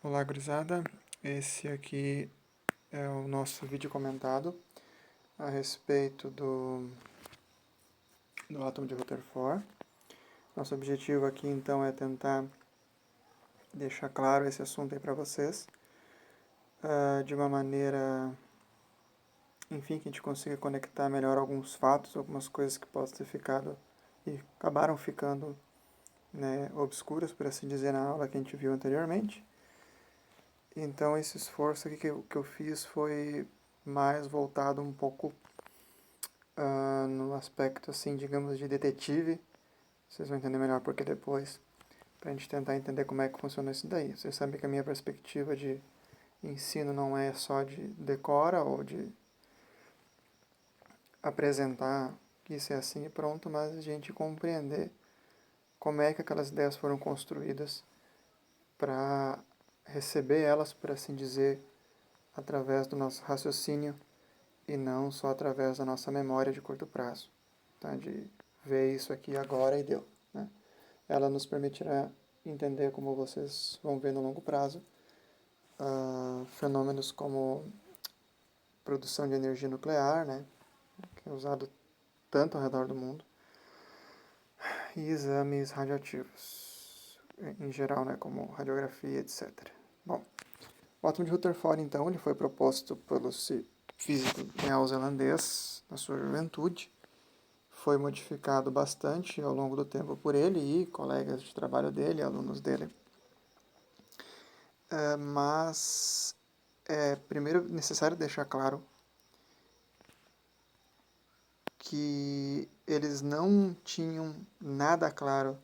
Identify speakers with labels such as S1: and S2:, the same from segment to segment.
S1: Olá, gurizada. Esse aqui é o nosso vídeo comentado a respeito do átomo de Rutherford. Nosso objetivo aqui, então, é tentar deixar claro esse assunto aí para vocês, de uma maneira, enfim, que a gente consiga conectar melhor alguns fatos, algumas coisas que possam ter ficado e acabaram ficando, né, obscuras, por assim dizer, na aula que a gente viu anteriormente. Então, esse esforço aqui que eu fiz foi mais voltado um pouco no aspecto, assim, digamos, de detetive. Vocês vão entender melhor porque depois, para a gente tentar entender como é que funciona isso daí. Vocês sabem que a minha perspectiva de ensino não é só de decora ou de apresentar que isso é assim e pronto, mas a gente compreender como é que aquelas ideias foram construídas para receber elas, por assim dizer, através do nosso raciocínio e não só através da nossa memória de curto prazo, tá? De ver isso aqui agora e deu, né? Ela nos permitirá entender, como vocês vão ver no longo prazo, fenômenos como produção de energia nuclear, né, que é usado tanto ao redor do mundo, e exames radioativos, em geral, né, como radiografia, etc. Bom, o átomo de Rutherford, então, ele foi proposto pelo físico neozelandês na sua juventude, foi modificado bastante ao longo do tempo por ele e colegas de trabalho dele, alunos dele. Mas é primeiro necessário deixar claro que eles não tinham nada claro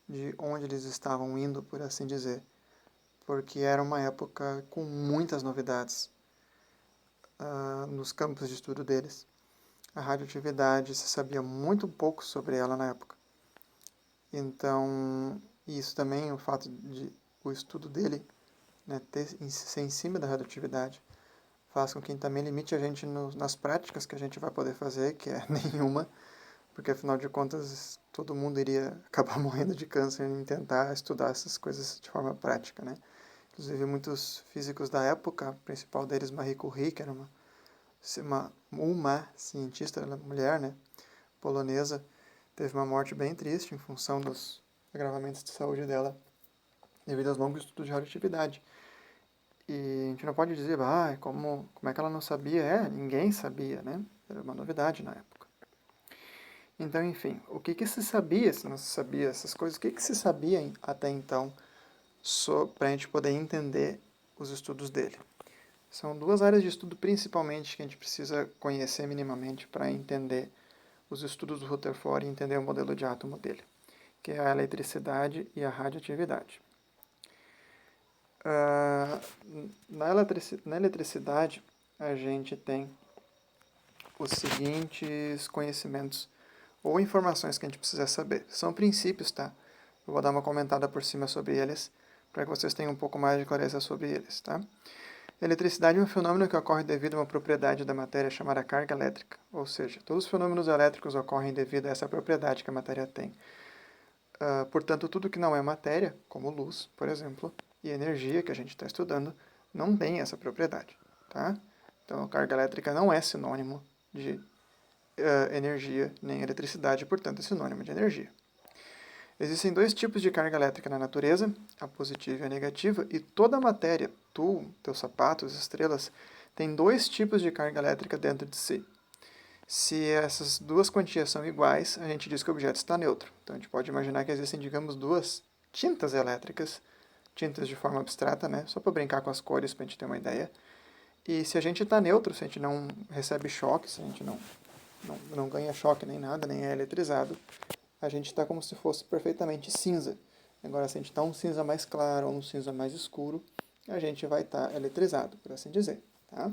S1: de onde eles estavam indo, por assim dizer, porque era uma época com muitas novidades nos campos de estudo deles. A radioatividade se sabia muito pouco sobre ela na época. Então, isso também, o fato de o estudo dele, né, ser em cima da radioatividade, faz com que também limite a gente nas práticas que a gente vai poder fazer, que é nenhuma, porque afinal de contas todo mundo iria acabar morrendo de câncer em tentar estudar essas coisas de forma prática, né? Inclusive muitos físicos da época, a principal deles Marie Curie, que era uma cientista, ela é mulher, né, polonesa, teve uma morte bem triste em função dos agravamentos de saúde dela devido aos longos estudos de radioatividade. E a gente não pode dizer, como é que ela não sabia? Ninguém sabia, né? Era uma novidade na época. Então, enfim, o que se sabia, se não se sabia essas coisas, o que se sabia até então para a gente poder entender os estudos dele? São duas áreas de estudo principalmente que a gente precisa conhecer minimamente para entender os estudos do Rutherford e entender o modelo de átomo dele, que é a eletricidade e a radioatividade. Na eletricidade, a gente tem os seguintes conhecimentos ou informações que a gente precisa saber. São princípios, tá? Eu vou dar uma comentada por cima sobre eles, para que vocês tenham um pouco mais de clareza sobre eles, tá? A eletricidade é um fenômeno que ocorre devido a uma propriedade da matéria chamada carga elétrica, ou seja, todos os fenômenos elétricos ocorrem devido a essa propriedade que a matéria tem. Portanto, tudo que não é matéria, como luz, por exemplo, e energia, que a gente está estudando, não tem essa propriedade, tá? Então, a carga elétrica não é sinônimo de energia nem eletricidade, portanto, é sinônimo de energia. Existem dois tipos de carga elétrica na natureza, a positiva e a negativa, e toda a matéria, teus sapatos, estrelas, tem dois tipos de carga elétrica dentro de si. Se essas duas quantias são iguais, a gente diz que o objeto está neutro. Então a gente pode imaginar que existem, digamos, duas tintas elétricas, tintas de forma abstrata, né? Só para brincar com as cores, para a gente ter uma ideia. E se a gente está neutro, se a gente não recebe choque, se a gente não ganha choque nem nada, nem é eletrizado, a gente está como se fosse perfeitamente cinza. Agora, se a gente está um cinza mais claro ou um cinza mais escuro, a gente vai estar eletrizado, por assim dizer. Tá?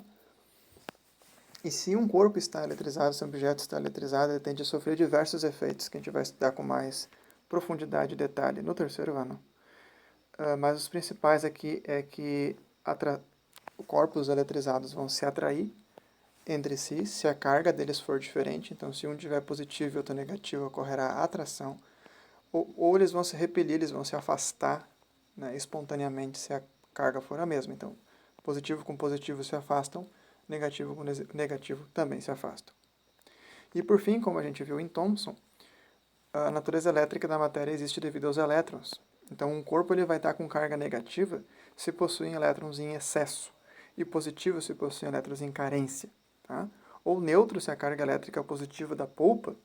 S1: E se um corpo está eletrizado, se um objeto está eletrizado, ele tende a sofrer diversos efeitos que a gente vai estudar com mais profundidade e detalhe no terceiro ano. Mas os principais aqui é que corpos eletrizados vão se atrair entre si, se a carga deles for diferente. Então, se um tiver positivo e outro negativo, ocorrerá atração. Ou eles vão se repelir, eles vão se afastar, né, espontaneamente, se a carga for a mesma. Então, positivo com positivo se afastam, negativo com negativo também se afastam. E por fim, como a gente viu em Thomson, a natureza elétrica da matéria existe devido aos elétrons. Então, um corpo ele vai estar com carga negativa se possuem elétrons em excesso, e positivo se possuem elétrons em carência. Tá? Ou neutro se a carga elétrica positiva da polpa,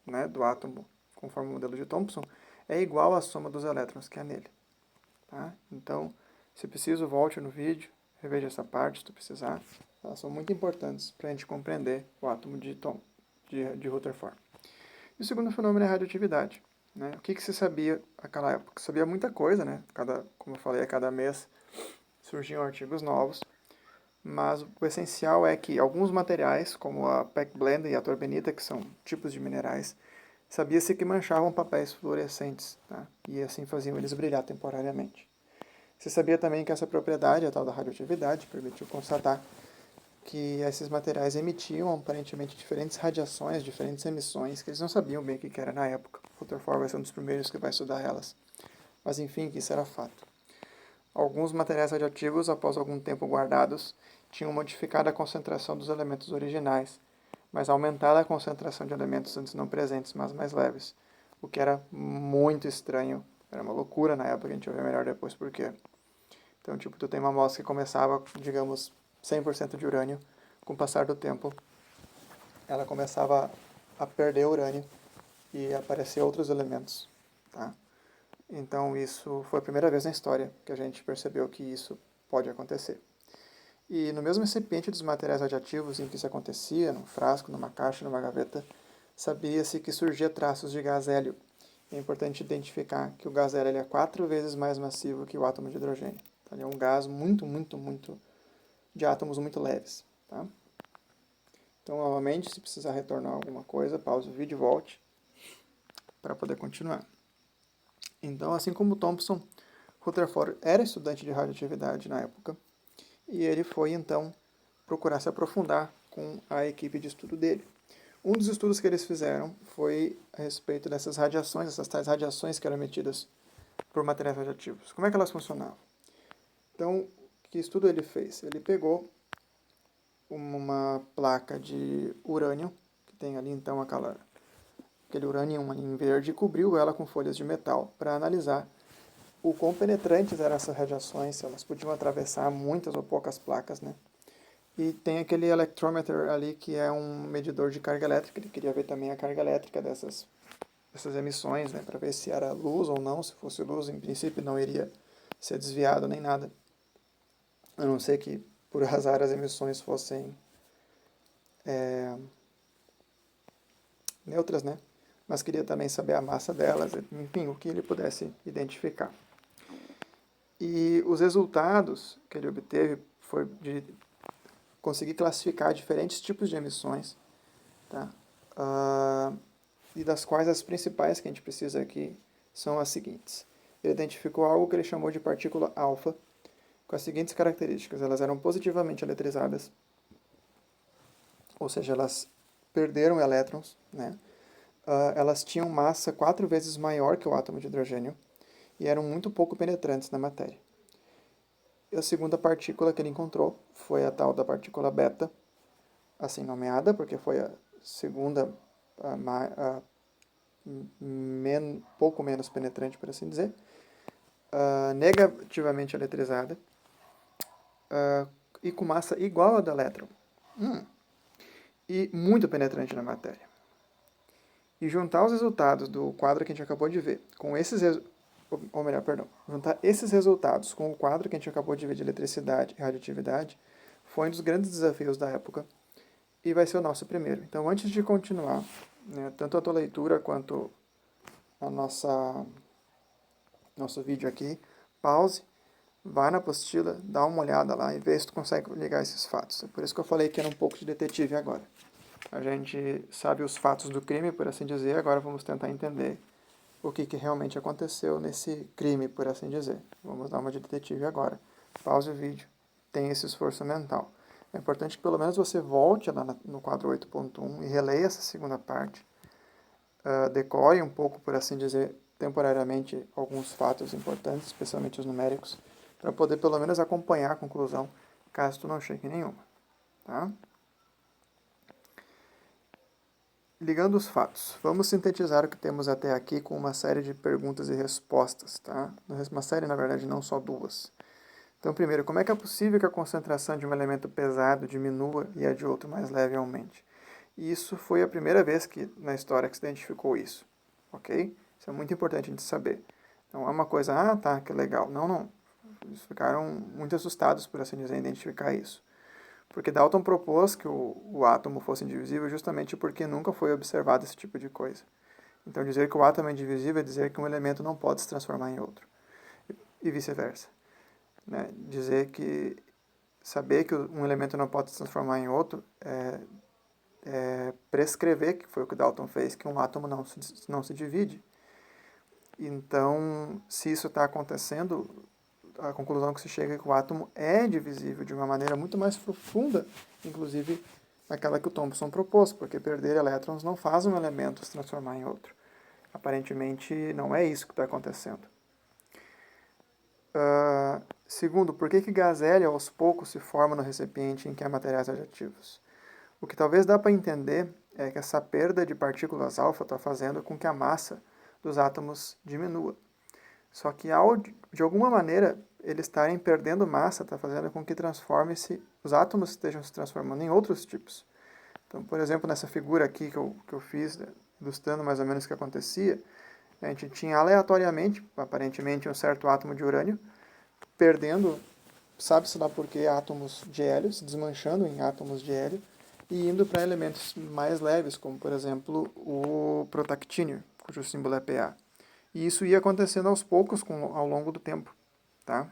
S1: né, do átomo, conforme o modelo de Thomson, é igual à soma dos elétrons que há nele. Tá? Então, se preciso, volte no vídeo, reveja essa parte se tu precisar. Elas são muito importantes para a gente compreender o átomo de Rutherford. E o segundo fenômeno é a radioatividade. Né? O que se sabia naquela época? Sabia muita coisa, né? Como eu falei, a cada mês surgiam artigos novos, mas o essencial é que alguns materiais, como a pechblende e a torbenita, que são tipos de minerais, sabia-se que manchavam papéis fluorescentes, tá? E assim faziam eles brilhar temporariamente. Se sabia também que essa propriedade, a tal da radioatividade, permitiu constatar que esses materiais emitiam aparentemente diferentes radiações, diferentes emissões, que eles não sabiam bem o que era na época. O Rutherford vai ser um dos primeiros que vai estudar elas. Mas enfim, que isso era fato. Alguns materiais radioativos, após algum tempo guardados, tinham modificado a concentração dos elementos originais, mas aumentado a concentração de elementos antes não presentes, mas mais leves, o que era muito estranho. Era uma loucura na época, a gente vai ver melhor depois por quê. Então, tipo, tu tem uma amostra que começava, digamos, 100% de urânio, com o passar do tempo, ela começava a perder urânio e aparecer outros elementos, tá? Então, isso foi a primeira vez na história que a gente percebeu que isso pode acontecer. E no mesmo recipiente dos materiais radioativos em que isso acontecia, num frasco, numa caixa, numa gaveta, sabia-se que surgia traços de gás hélio. É importante identificar que o gás hélio é 4 vezes mais massivo que o átomo de hidrogênio. Então, ele é um gás muito de átomos muito leves. Tá? Então, novamente, se precisar retornar alguma coisa, pause o vídeo e volte para poder continuar. Então, assim como Thomson, Rutherford era estudante de radioatividade na época, e ele foi, então, procurar se aprofundar com a equipe de estudo dele. Um dos estudos que eles fizeram foi a respeito dessas radiações, essas tais radiações que eram emitidas por materiais radioativos. Como é que elas funcionavam? Então, que estudo ele fez? Ele pegou uma placa de urânio, que tem ali, então, aquele urânio ali em verde, e cobriu ela com folhas de metal para analisar o quão penetrantes eram essas radiações, se elas podiam atravessar muitas ou poucas placas, né? E tem aquele electrometer ali, que é um medidor de carga elétrica. Ele queria ver também a carga elétrica dessas emissões, né? Para ver se era luz ou não. Se fosse luz, em princípio, não iria ser desviado nem nada. A não ser que, por azar, as emissões fossem neutras, né? Mas queria também saber a massa delas, enfim, o que ele pudesse identificar. E os resultados que ele obteve foi de conseguir classificar diferentes tipos de emissões, tá? E das quais as principais que a gente precisa aqui são as seguintes. Ele identificou algo que ele chamou de partícula alfa, com as seguintes características. Elas eram positivamente eletrizadas, ou seja, elas perderam elétrons, né? Elas tinham massa 4 vezes maior que o átomo de hidrogênio e eram muito pouco penetrantes na matéria. E a segunda partícula que ele encontrou foi a tal da partícula beta, assim nomeada, porque foi a segunda, pouco menos penetrante, por assim dizer, negativamente eletrizada e com massa igual à do elétron, e muito penetrante na matéria. E juntar os resultados do quadro que a gente acabou de ver com esses juntar esses resultados com o quadro que a gente acabou de ver de eletricidade e radioatividade foi um dos grandes desafios da época e vai ser o nosso primeiro. Então, antes de continuar, né, tanto a tua leitura quanto a nosso vídeo aqui, pause, vai na apostila, dá uma olhada lá e vê se tu consegue ligar esses fatos. É por isso que eu falei que era um pouco de detetive agora. A gente sabe os fatos do crime, por assim dizer, agora vamos tentar entender o que realmente aconteceu nesse crime, por assim dizer. Vamos dar uma de detetive agora. Pause o vídeo, tenha esse esforço mental. É importante que pelo menos você volte lá no quadro 8.1 e releia essa segunda parte. Decore um pouco, por assim dizer, temporariamente alguns fatos importantes, especialmente os numéricos, para poder pelo menos acompanhar a conclusão, caso tu não chegue em nenhuma. Tá? Ligando os fatos, vamos sintetizar o que temos até aqui com uma série de perguntas e respostas. Tá? Uma série, na verdade, não só duas. Então, primeiro, como é que é possível que a concentração de um elemento pesado diminua e a de outro mais leve aumente? E isso foi a primeira vez que na história que se identificou isso, ok? Isso é muito importante a gente saber. Não é uma coisa, ah, tá, que legal. Não, não. Eles ficaram muito assustados, por assim dizer, em identificar isso. Porque Dalton propôs que o átomo fosse indivisível justamente porque nunca foi observado esse tipo de coisa. Então, dizer que o átomo é indivisível é dizer que um elemento não pode se transformar em outro. E vice-versa. Né? Saber que um elemento não pode se transformar em outro é prescrever, que foi o que Dalton fez, que um átomo não se divide. Então, se isso está acontecendo, a conclusão que se chega é que o átomo é divisível de uma maneira muito mais profunda, inclusive aquela que o Thomson propôs, porque perder elétrons não faz um elemento se transformar em outro. Aparentemente, não é isso que está acontecendo. Segundo, por que gás hélio aos poucos se forma no recipiente em que há materiais radioativos? O que talvez dá para entender é que essa perda de partículas alfa está fazendo com que a massa dos átomos diminua. Só que, de alguma maneira, eles estarem perdendo massa está fazendo com que os átomos estejam se transformando em outros tipos. Então, por exemplo, nessa figura aqui que eu fiz, ilustrando mais ou menos o que acontecia, a gente tinha aleatoriamente, aparentemente, um certo átomo de urânio perdendo, sabe-se lá por que, átomos de hélio, se desmanchando em átomos de hélio e indo para elementos mais leves, como, por exemplo, o protactínio, cujo símbolo é Pa. E isso ia acontecendo aos poucos ao longo do tempo. Tá?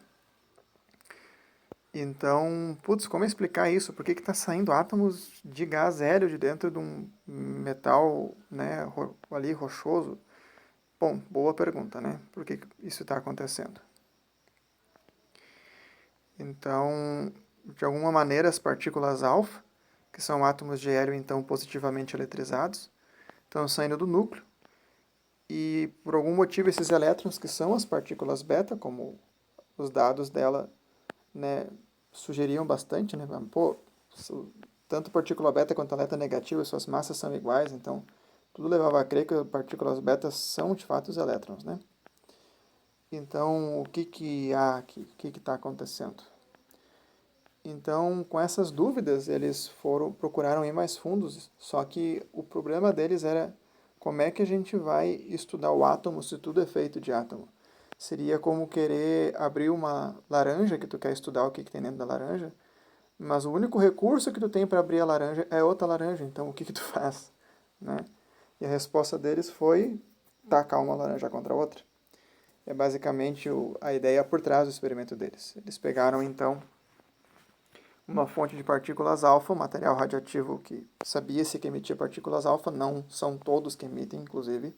S1: Então, como explicar isso? Por que está saindo átomos de gás hélio de dentro de um metal, né, ali rochoso? Bom, boa pergunta, né? Por que isso está acontecendo? Então, de alguma maneira, as partículas alfa, que são átomos de hélio então positivamente eletrizados, estão saindo do núcleo e, por algum motivo, esses elétrons, que são as partículas beta, como os dados dela, né, sugeriam bastante, né? Pô, tanto partícula beta quanto elétron negativa, suas massas são iguais, então tudo levava a crer que partículas beta são de fato os elétrons, né? Então, o que está acontecendo? Então, com essas dúvidas, eles procuraram ir mais fundos, só que o problema deles era como é que a gente vai estudar o átomo se tudo é feito de átomo? Seria como querer abrir uma laranja, que tu quer estudar o que tem dentro da laranja, mas o único recurso que tu tem para abrir a laranja é outra laranja, então o que tu faz? Né? E a resposta deles foi tacar uma laranja contra a outra. É basicamente a ideia por trás do experimento deles. Eles pegaram, então, uma fonte de partículas alfa, um material radioativo que sabia-se que emitia partículas alfa, não são todos que emitem, inclusive,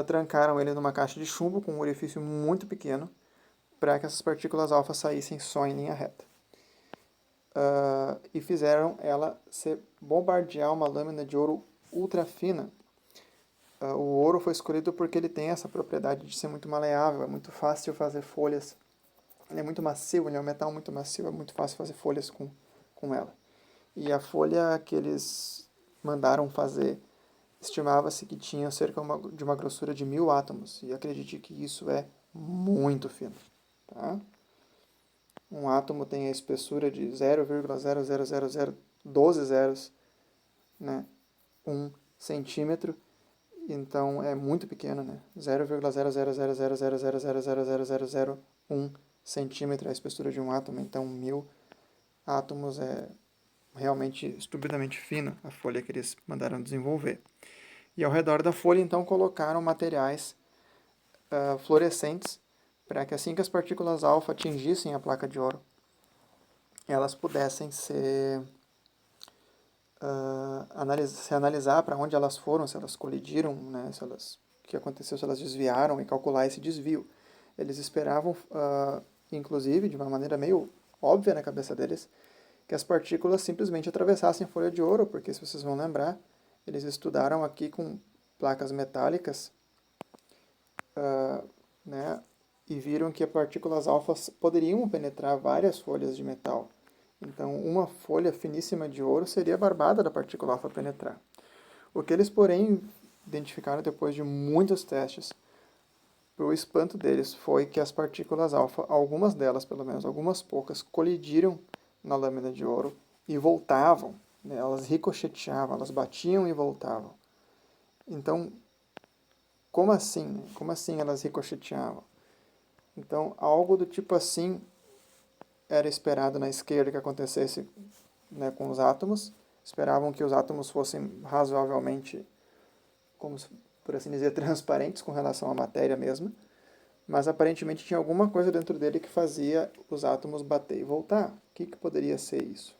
S1: trancaram ele numa caixa de chumbo com um orifício muito pequeno para que essas partículas alfa saíssem só em linha reta. E fizeram ela se bombardear uma lâmina de ouro ultra fina. O ouro foi escolhido porque ele tem essa propriedade de ser muito maleável, é muito fácil fazer folhas. Ele é muito macio, ele é um metal muito macio, é muito fácil fazer folhas com ela. E a folha que eles mandaram fazer, estimava-se que tinha cerca de uma grossura de 1000 átomos. E acredite que isso é muito fino. Tá? Um átomo tem a espessura de 0,00012 zeros, né? 1 centímetro. Então é muito pequeno, né? 0,0000000000001 centímetro é a espessura de um átomo. Então 1000 átomos é realmente estupidamente fino a folha que eles mandaram desenvolver. E ao redor da folha, então, colocaram materiais fluorescentes para que assim que as partículas alfa atingissem a placa de ouro, elas pudessem se analisar para onde elas foram, se elas colidiram, né, o que aconteceu, se elas desviaram e calcular esse desvio. Eles esperavam, inclusive, de uma maneira meio óbvia na cabeça deles, que as partículas simplesmente atravessassem a folha de ouro, porque, se vocês vão lembrar, eles estudaram aqui com placas metálicas, né, e viram que as partículas alfas poderiam penetrar várias folhas de metal. Então, uma folha finíssima de ouro seria barbada da partícula alfa penetrar. O que eles, porém, identificaram depois de muitos testes, para o espanto deles, foi que as partículas alfa, algumas delas, pelo menos algumas poucas, colidiram na lâmina de ouro e voltavam, né? Elas ricocheteavam, elas batiam e voltavam. Então, como assim? Como assim elas ricocheteavam? Então, algo do tipo assim era esperado na esquerda que acontecesse, né, com os átomos. Esperavam que os átomos fossem razoavelmente, como por assim dizer, transparentes com relação à matéria mesma, mas aparentemente tinha alguma coisa dentro dele que fazia os átomos bater e voltar. O que poderia ser isso?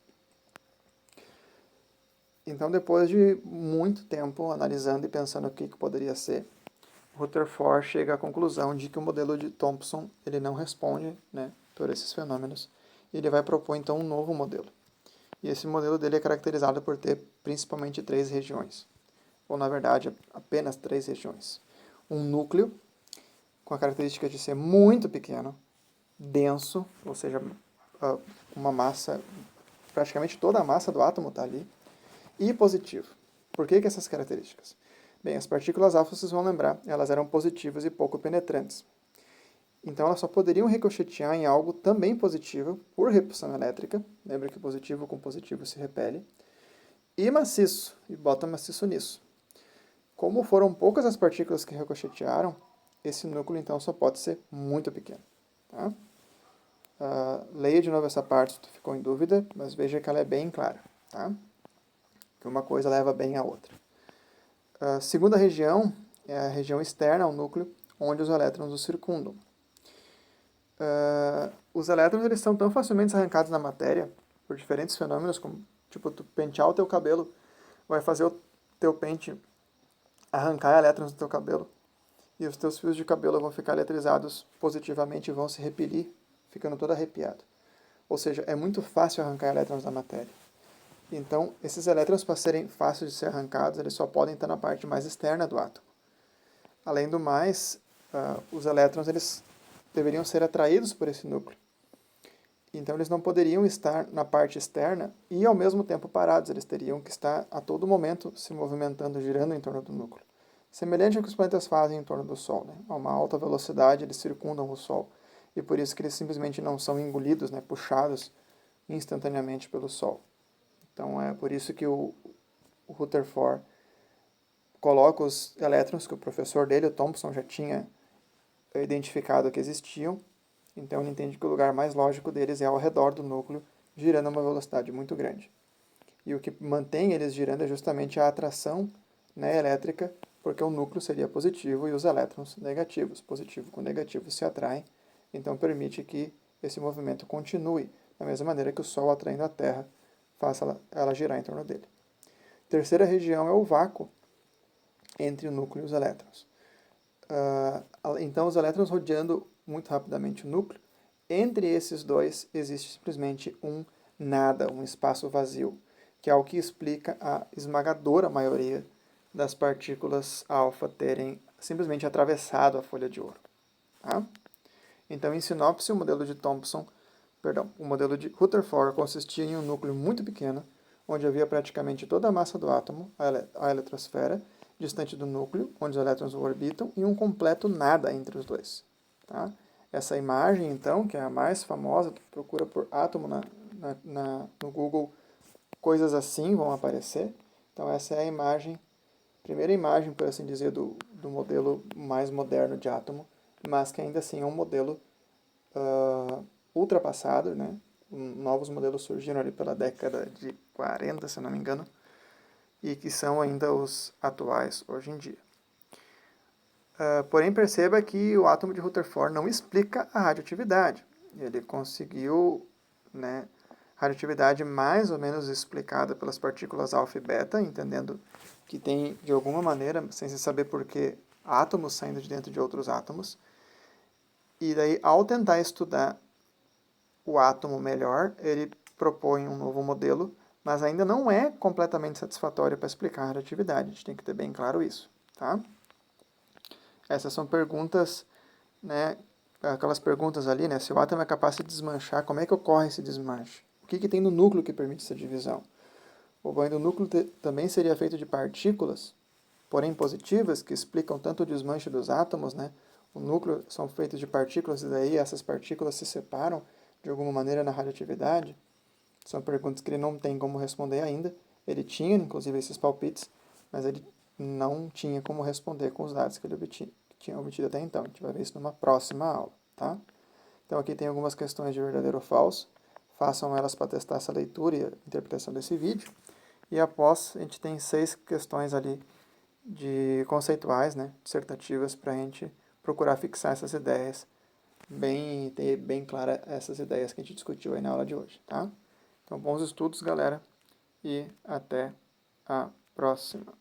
S1: Então, depois de muito tempo analisando e pensando o que poderia ser, Rutherford chega à conclusão de que o modelo de Thomson ele não responde, né, por esses fenômenos, e ele vai propor então um novo modelo. E esse modelo dele é caracterizado por ter principalmente 3 regiões, ou na verdade apenas 3 regiões. Um núcleo, com a característica de ser muito pequeno, denso, ou seja, uma massa, praticamente toda a massa do átomo está ali, e positivo. Por que essas características? Bem, as partículas alfa, vocês vão lembrar, elas eram positivas e pouco penetrantes. Então elas só poderiam ricochetear em algo também positivo por repulsão elétrica. Lembra que positivo com positivo se repele. E maciço, e bota maciço nisso. Como foram poucas as partículas que ricochetearam, esse núcleo então só pode ser muito pequeno. Tá? Leia de novo essa parte se tu ficou em dúvida, mas veja que ela é bem clara. Tá? Que uma coisa leva bem a outra. A segunda região é a região externa ao núcleo, onde os elétrons o circundam. Os elétrons eles são tão facilmente arrancados na matéria por diferentes fenômenos, como tipo tu pentear o teu cabelo, vai fazer o teu pente arrancar elétrons do teu cabelo, e os teus fios de cabelo vão ficar eletrizados positivamente e vão se repelir, ficando todo arrepiado. Ou seja, é muito fácil arrancar elétrons da matéria. Então, esses elétrons, para serem fáceis de ser arrancados, eles só podem estar na parte mais externa do átomo. Além do mais, os elétrons eles deveriam ser atraídos por esse núcleo. Então, eles não poderiam estar na parte externa e, ao mesmo tempo, parados. Eles teriam que estar a todo momento se movimentando, girando em torno do núcleo. Semelhante ao que os planetas fazem em torno do Sol. Né? A uma alta velocidade, eles circundam o Sol. E por isso que eles simplesmente não são engolidos, né? Puxados instantaneamente pelo Sol. Então, é por isso que o Rutherford coloca os elétrons que o professor dele, o Thomson, já tinha identificado que existiam. Então, ele entende que o lugar mais lógico deles é ao redor do núcleo, girando a uma velocidade muito grande. E o que mantém eles girando é justamente a atração, né, elétrica, porque o núcleo seria positivo e os elétrons negativos. Positivo com negativo se atraem, então permite que esse movimento continue, da mesma maneira que o Sol atraindo a Terra faça ela girar em torno dele. Terceira região é o vácuo entre o núcleo e os elétrons. Então, os elétrons rodeando muito rapidamente o núcleo, entre esses dois existe simplesmente um nada, um espaço vazio, que é o que explica a esmagadora maioria das partículas alfa terem simplesmente atravessado a folha de ouro. Tá? Então, em sinopse, o modelo de Rutherford consistia em um núcleo muito pequeno, onde havia praticamente toda a massa do átomo, a eletrosfera, distante do núcleo, onde os elétrons o orbitam, e um completo nada entre os dois. Tá? Essa imagem, então, que é a mais famosa, procura por átomo no Google, coisas assim vão aparecer. Então, essa é a imagem, primeira imagem, por assim dizer, do modelo mais moderno de átomo, mas que ainda assim é um modelo ultrapassado, né? Novos modelos surgiram ali pela década de 40, se não me engano, e que são ainda os atuais hoje em dia. Porém, perceba que o átomo de Rutherford não explica a radioatividade. Ele conseguiu, né, radioatividade mais ou menos explicada pelas partículas alfa e beta, entendendo que tem, de alguma maneira, sem se saber porquê, átomos saindo de dentro de outros átomos. E daí, ao tentar estudar o átomo melhor, ele propõe um novo modelo, mas ainda não é completamente satisfatório para explicar a radioatividade. A gente tem que ter bem claro isso. Tá? Essas são perguntas, né, aquelas perguntas ali, né? Se o átomo é capaz de desmanchar, como é que ocorre esse desmanche? O que tem no núcleo que permite essa divisão? O banho do núcleo também seria feito de partículas, porém positivas, que explicam tanto o desmanche dos átomos, né? O núcleo são feitos de partículas e daí essas partículas se separam de alguma maneira na radioatividade? São perguntas que ele não tem como responder ainda. Ele tinha, inclusive, esses palpites, mas ele não tinha como responder com os dados que ele tinha obtido até então. A gente vai ver isso numa próxima aula, tá? Então aqui tem algumas questões de verdadeiro ou falso. Façam elas para testar essa leitura e a interpretação desse vídeo. E após, a gente tem 6 questões ali de conceituais, né, dissertativas, para a gente procurar fixar essas ideias, ter bem clara essas ideias que a gente discutiu aí na aula de hoje, tá? Então, bons estudos, galera, e até a próxima.